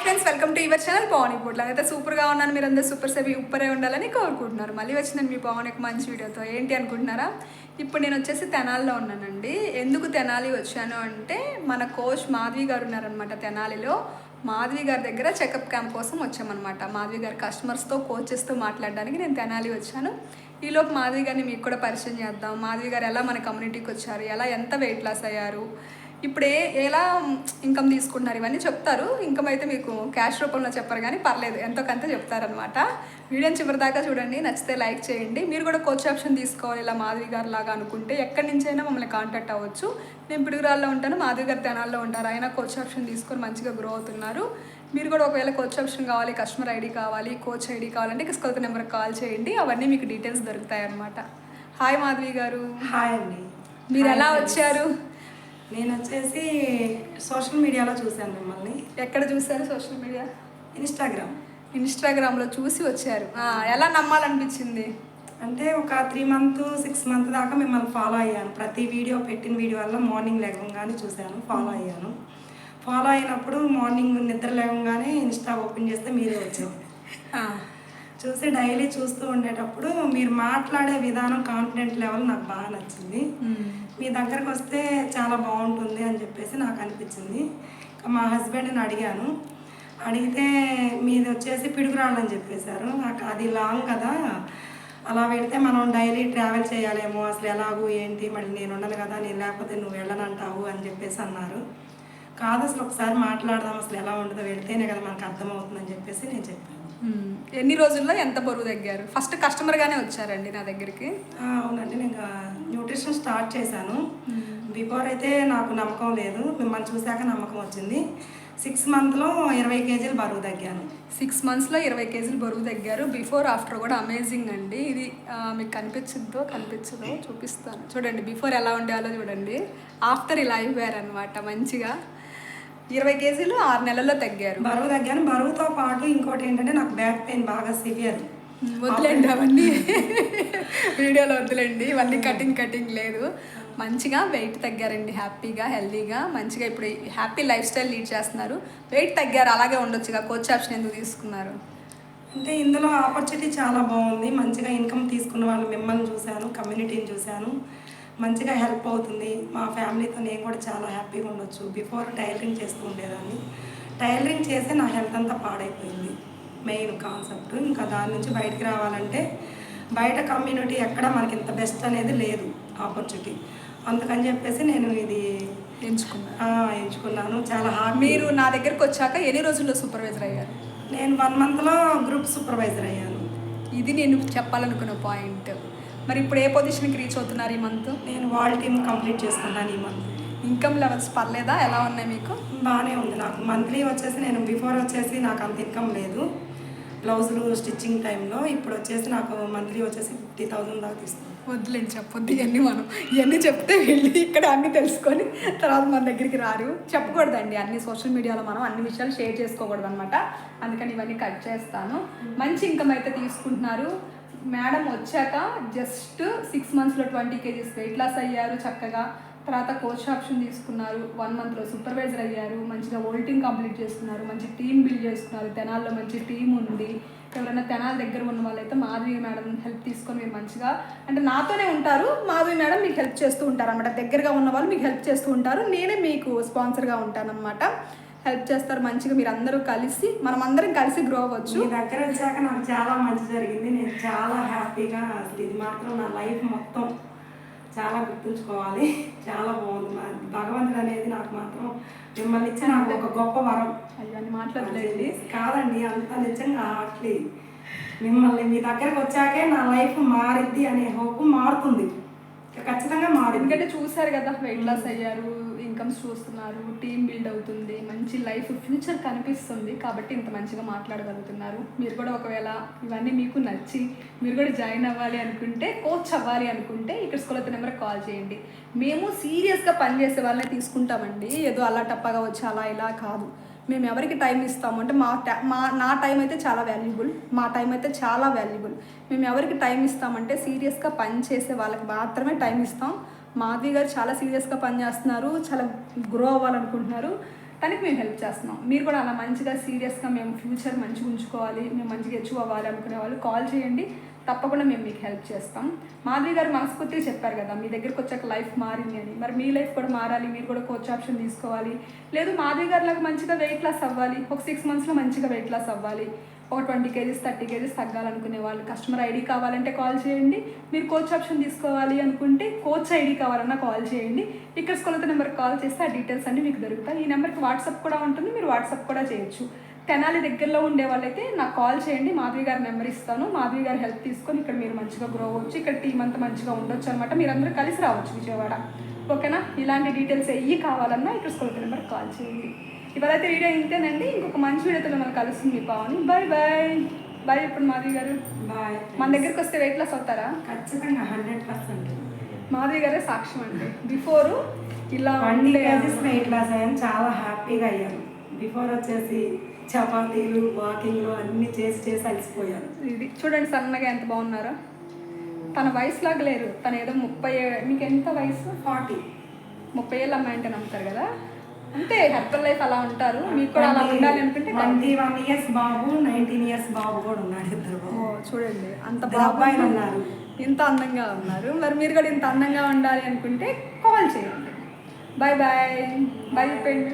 Friends, welcome to your channel Pavan. ఇప్పుడు అయితే సూపర్గా ఉన్నాను. మీరు అందరూ సూపర్ సేవి ఉప్పరే ఉండాలని కోరుకుంటున్నారు. మళ్ళీ వచ్చినాను మీ పవన్ ఒక మంచి వీడియోతో. ఏంటి అనుకుంటున్నారా? ఇప్పుడు నేను వచ్చేసి తెనాలిలో ఉన్నానండి. ఎందుకు తెనాలి వచ్చాను అంటే మన కోచ్ మాధవి గారు ఉన్నారనమాట తెనాలిలో. మాధవి గారి దగ్గర చెకప్ క్యాంప్ కోసం వచ్చామన్నమాట. మాధవి గారి కస్టమర్స్తో కోచెస్తో మాట్లాడడానికి నేను తెనాలి వచ్చాను. ఈలోపు మాధవి గారిని మీకు కూడా పరిచయం చేద్దాం. మాధవి గారు ఎలా మన కమ్యూనిటీకి వచ్చారు, ఎలా ఎంత వెయిట్ లాస్ అయ్యారు, ఇప్పుడు ఎలా ఇన్కమ్ తీసుకుంటున్నారు, ఇవన్నీ చెప్తారు. ఇన్కమ్ అయితే మీకు క్యాష్ రూపంలో చెప్పరు కానీ పర్లేదు, ఎంతో కొంత చెప్తారనమాట. వీడియోని చివరి దాకా చూడండి, నచ్చితే లైక్ చేయండి. మీరు కూడా కోచ్ ఆప్షన్ తీసుకోవాలి ఇలా మాధవి గారు లాగా అనుకుంటే ఎక్కడి నుంచైనా మమ్మల్ని కాంటాక్ట్ అవ్వచ్చు. నేను పిడుగురాల్లో ఉంటాను, మాధవి గారు తెనాల్లో ఉంటారు. ఆయన కోచ్ ఆప్షన్ తీసుకొని మంచిగా గ్రో అవుతున్నారు. మీరు కూడా ఒకవేళ కోచ్ ఆప్షన్ కావాలి, కస్టమర్ ఐడి కావాలి, కోచ్ ఐడి కావాలంటే కొత్త నెంబర్కి కాల్ చేయండి. అవన్నీ మీకు డీటెయిల్స్ దొరుకుతాయి అన్నమాట. హాయ్ మాధవి గారు. హాయ్ అండి. మీరు ఎలా వచ్చారు? నేను వచ్చేసి సోషల్ మీడియాలో చూశాను మిమ్మల్ని. ఎక్కడ చూసారు? సోషల్ మీడియా, ఇన్స్టాగ్రామ్లో చూసి వచ్చారు. ఎలా నమ్మాలనిపించింది? అంటే ఒక 3 months 6 months దాకా మిమ్మల్ని ఫాలో అయ్యాను. ప్రతి వీడియో పెట్టిన వీడియో వల్ల మార్నింగ్ లేవగానే చూశాను, ఫాలో అయ్యాను. ఫాలో అయినప్పుడు మార్నింగ్ నిద్ర లేవగానే ఇన్స్టా ఓపెన్ చేస్తే మీరే వచ్చారు. చూసి డైలీ చూస్తూ ఉండేటప్పుడు మీరు మాట్లాడే విధానం, కాన్ఫిడెంట్ లెవెల్ నాకు బాగా నచ్చింది. మీ దగ్గరకు వస్తే చాలా బాగుంటుంది అని చెప్పేసి నాకు అనిపించింది. మా హస్బెండ్ని అడిగాను. అడిగితే మీది వచ్చేసి పిడుగురాళ్ళు అని చెప్పేశారు. నాకు అది లాంగ్ కదా, అలా వెళ్తే మనం డైలీ ట్రావెల్ చేయాలేమో, అసలు ఎలాగూ ఏంటి, మళ్ళీ నేను ఉండను కదా, నేను లేకపోతే నువ్వు వెళ్ళనంటావు అని చెప్పేసి అన్నారు. కాదు, అసలు ఒకసారి మాట్లాడదాం, అసలు ఎలా ఉండదో, వెళ్తేనే కదా మనకు అర్థమవుతుందని చెప్పేసి నేను చెప్పాను. ఎన్ని రోజుల్లో ఎంత బరువు తగ్గారు? ఫస్ట్ కస్టమర్గానే వచ్చారండి నా దగ్గరికి? అవునండి, నేను న్యూట్రిషన్ స్టార్ట్ చేశాను. బిఫోర్ అయితే నాకు నమ్మకం లేదు, మిమ్మల్ని చూశాక నమ్మకం వచ్చింది. 6 monthsలో 20 kg బరువు తగ్గాను. 6 monthsలో 20 kg బరువు తగ్గారు. బిఫోర్ ఆఫ్టర్ కూడా అమేజింగ్ అండి. ఇది మీకు కనిపించదో చూపిస్తాను. చూడండి, బిఫోర్ ఎలా ఉండేవాలో చూడండి, ఆఫ్టర్ ఇలా అయిపోయారు అనమాట. మంచిగా 20 kg 6 నెలల్లో తగ్గారు. బరువు తగ్గాను. బరువుతో పాటు ఇంకోటి ఏంటంటే నాకు బ్యాక్ పెయిన్ బాగా సివియర్. వద్దులేండి అవన్నీ వీడియోలో వద్దులేండి, ఇవన్నీ కటింగ్ లేదు. మంచిగా వెయిట్ తగ్గారండి, హ్యాపీగా హెల్దీగా మంచిగా ఇప్పుడు హ్యాపీ లైఫ్ స్టైల్ లీడ్ చేస్తున్నారు. వెయిట్ తగ్గారు, అలాగే ఉండొచ్చుగా. కోచ్ ఆప్షన్ ఎందుకు తీసుకున్నారు? అంటే ఇందులో ఆపర్చునిటీ చాలా బాగుంది. మంచిగా ఇన్కమ్ తీసుకున్న వాళ్ళు మిమ్మల్ని చూశాను, కమ్యూనిటీని చూశాను. మంచిగా హెల్ప్ అవుతుంది. మా ఫ్యామిలీతో నేను కూడా చాలా హ్యాపీగా ఉండొచ్చు. బిఫోర్ టైలరింగ్ చేస్తూ ఉండేదాన్ని. టైలరింగ్ చేస్తే నా హెల్త్ అంతా పాడైపోయింది. Main concept. ఇంకా దాని నుంచి బయటికి రావాలంటే బయట కమ్యూనిటీ ఎక్కడ మనకి ఇంత బెస్ట్ అనేది లేదు ఆపర్చునిటీ. అందుకని చెప్పేసి నేను ఇది ఎంచుకున్నాను. చాలా హ్యాపీ. మీరు నా దగ్గరకు వచ్చాక ఎన్ని రోజుల్లో సూపర్వైజర్ అయ్యారు? నేను 1 monthలో గ్రూప్ సూపర్వైజర్ అయ్యాను. ఇది నేను చెప్పాలనుకున్న పాయింట్. మరి ఇప్పుడు ఏ పొజిషన్కి రీచ్ అవుతున్నారు ఈ మంత్? నేను వాల్ టీమ్ కంప్లీట్ చేసుకున్నాను ఈ మంత్. ఇన్కమ్ లెవెల్స్ పర్లేదా? ఎలా ఉన్నాయి మీకు? బాగానే ఉంది. నాకు మంత్లీ వచ్చేసి, నేను బిఫోర్ వచ్చేసి నాకు అంత ఇన్కమ్ లేదు బ్లౌజులు స్టిచ్చింగ్ టైంలో. ఇప్పుడు వచ్చేసి నాకు మంత్లీ వచ్చేసి 50,000 దాకా తీస్తుంది. వద్దులేండి, చెప్పొద్దు ఇవన్నీ. ఇవన్నీ చెప్తే వెళ్ళి ఇక్కడ అన్నీ తెలుసుకొని తర్వాత మన దగ్గరికి రారు. చెప్పకూడదండి అన్ని. సోషల్ మీడియాలో మనం అన్ని విషయాలు షేర్ చేసుకోకూడదు అనమాట. అందుకని ఇవన్నీ కట్ చేస్తాను. మంచి ఇన్కమ్ అయితే తీసుకుంటున్నారు. మేడం వచ్చాక జస్ట్ 6 monthsలో 20 kg వెయిట్ లాస్ అయ్యారు చక్కగా. తర్వాత కోచ్ ఆప్షన్ తీసుకున్నారు. 1 monthలో సూపర్వైజర్ అయ్యారు. మంచిగా వోల్టింగ్ కంప్లీట్ చేసుకున్నారు. మంచి టీం బిల్డ్ చేసుకున్నారు. తెనాల్లో మంచి టీం ఉంది. ఎవరైనా తెనాల దగ్గర ఉన్న వాళ్ళైతే మాధవి మేడం హెల్ప్ తీసుకొని మీరు మంచిగా, అంటే నాతోనే ఉంటారు. మాధవి మేడం మీకు హెల్ప్ చేస్తూ ఉంటారు అన్నమాట. దగ్గరగా ఉన్న వాళ్ళు మీకు హెల్ప్ చేస్తూ ఉంటారు. నేనే మీకు స్పాన్సర్గా ఉంటానన్నమాట. హెల్ప్ చేస్తారు మంచిగా. మీరు అందరూ కలిసి, మనం అందరం కలిసి గ్రో అవ్వచ్చు. మీ దగ్గర వచ్చాక నాకు చాలా మంచి జరిగింది. నేను చాలా హ్యాపీగా, అసలు ఇది మాత్రం నా లైఫ్ మొత్తం చాలా గుర్తుంచుకోవాలి. చాలా బాగుంది. భగవంతుడు అనేది నాకు మాత్రం మిమ్మల్ని ఇచ్చి నాకు ఒక గొప్ప వరం. అయ్యని మాట్లాడలేదు కాదండి, అంత నిజంగా అట్లే మిమ్మల్ని మీ దగ్గరకు వచ్చాకే నా లైఫ్ మారిద్ది అనే హోప్ మారుతుంది. ఖచ్చితంగా మారింది. ఎందుకంటే చూసారు కదా, వెయిట్ లాస్ అయ్యారు, ఇన్కమ్స్ చూస్తున్నారు, టీం బిల్డ్ అవుతుంది, మంచి లైఫ్ ఫ్యూచర్ కనిపిస్తుంది. కాబట్టి ఇంత మంచిగా మాట్లాడగలుగుతున్నారు. మీరు కూడా ఒకవేళ ఇవన్నీ మీకు నచ్చి మీరు కూడా జాయిన్ అవ్వాలి అనుకుంటే, కోచ్ అవ్వాలి అనుకుంటే ఇక్కడ కొత్త నెంబర్కి కాల్ చేయండి. మేము సీరియస్గా పనిచేసే వాళ్ళనే తీసుకుంటామండి. ఏదో అలా టప్పగా వచ్చి అలా ఇలా కాదు. మేము ఎవరికి టైం ఇస్తాము అంటే నా టైం అయితే చాలా వాల్యుబుల్. మా టైం అయితే చాలా వాల్యుబుల్. మేము ఎవరికి టైం ఇస్తామంటే సీరియస్గా పని చేసే వాళ్ళకి మాత్రమే టైం ఇస్తాం. మాధవి గారు చాలా సీరియస్గా పనిచేస్తున్నారు, చాలా గ్రో అవ్వాలనుకుంటున్నారు. తనకి మేము హెల్ప్ చేస్తున్నాం. మీరు కూడా అలా మంచిగా సీరియస్గా మేము ఫ్యూచర్ మంచిగా ఉంచుకోవాలి, మేము మంచిగా అచీవ్ అవ్వాలి అనుకునే వాళ్ళు కాల్ చేయండి, తప్పకుండా మేము మీకు హెల్ప్ చేస్తాం. మాధవి గారు మనస్ఫూర్తిగా చెప్పారు కదా మీ దగ్గరికి వచ్చాక లైఫ్ మారింది అని. మరి మీ లైఫ్ కూడా మారాలి, మీరు కూడా కోచ్ ఆప్షన్ తీసుకోవాలి, లేదు మాధవి గారి లాగా మంచిగా వెయిట్ లాస్ అవ్వాలి, ఒక 6 monthsలో మంచిగా వెయిట్ లాస్ అవ్వాలి, ఒక 20 kgs 30 kgs తగ్గాలనుకునే వాళ్ళు కస్టమర్ ఐడి కావాలంటే కాల్ చేయండి. మీరు కోచ్ ఆప్షన్ తీసుకోవాలి అనుకుంటే కోచ్ ఐడి కావాలన్నా కాల్ చేయండి. ఇక్కడ స్కూల్ నెంబర్కి కాల్ చేస్తే ఆ డీటెయిల్స్ అన్నీ మీకు దొరుకుతాయి. ఈ నెంబర్కి వాట్సాప్ కూడా ఉంటుంది, మీరు వాట్సాప్ కూడా చేయొచ్చు. తెనాలి దగ్గరలో ఉండే వాళ్ళైతే నాకు కాల్ చేయండి, మాధవి గారి నెంబర్ ఇస్తాను. మాధవి గారి హెల్ప్ తీసుకొని ఇక్కడ మీరు మంచిగా గ్రో అవ్వచ్చు, ఇక్కడ టీం అంతా మంచిగా ఉండొచ్చు అనమాట. మీరందరూ కలిసి రావచ్చు విజయవాడ. ఓకేనా? ఇలాంటి డీటెయిల్స్ ఏవి కావాలన్నా ఇక్కడ స్కూల్ నెంబర్కి కాల్ చేయండి. ఇవాళైతే వీడియో ఇంతేనండి. ఇంకొక మంచి వీడియోతో మిమ్మల్ని కలుస్తుంది మీ పావని. Bye bye bye. ఇప్పుడు మాధవి గారు బాయ్. మన దగ్గరికి వస్తే వెయిట్ లాస్ అవుతారా? ఖచ్చితంగా 100%. మాధవి గారే సాక్ష్యం అండి. బిఫోరు ఇలా 20 kgs వెయిట్ లాస్ అయ్యాను, చాలా హ్యాపీగా అయ్యాను. బిఫోర్ వచ్చేసి చపాతీలు వాకింగ్లు అన్నీ చేసి చేసి అలసిపోయాను. ఇది చూడండి సన్నగా ఎంత బాగున్నారో. తన వయసులాగా లేరు, తను ఏదో 30. మీకు ఎంత వయసు? 40. 30 ఏళ్ళ అమ్మాయి అంటే నమ్ముతారు కదా. అంటే హెర్బల్ లైఫ్ అలా ఉంటారు, మీకు కూడా అలా ఉండాలి అనుకుంటే 21 years బాబు, 19 years బాబు కూడా ఉన్నాడు, ఇద్దరు బాబు. చూడండి అంత అబ్బాయిలు బాగా ఉన్నారు, ఇంత అందంగా ఉన్నారు. మరి మీరు కూడా ఇంత అందంగా ఉండాలి అనుకుంటే కాల్ చేయండి. బాయ్ బాయ్ బాయ్ చెప్పండి.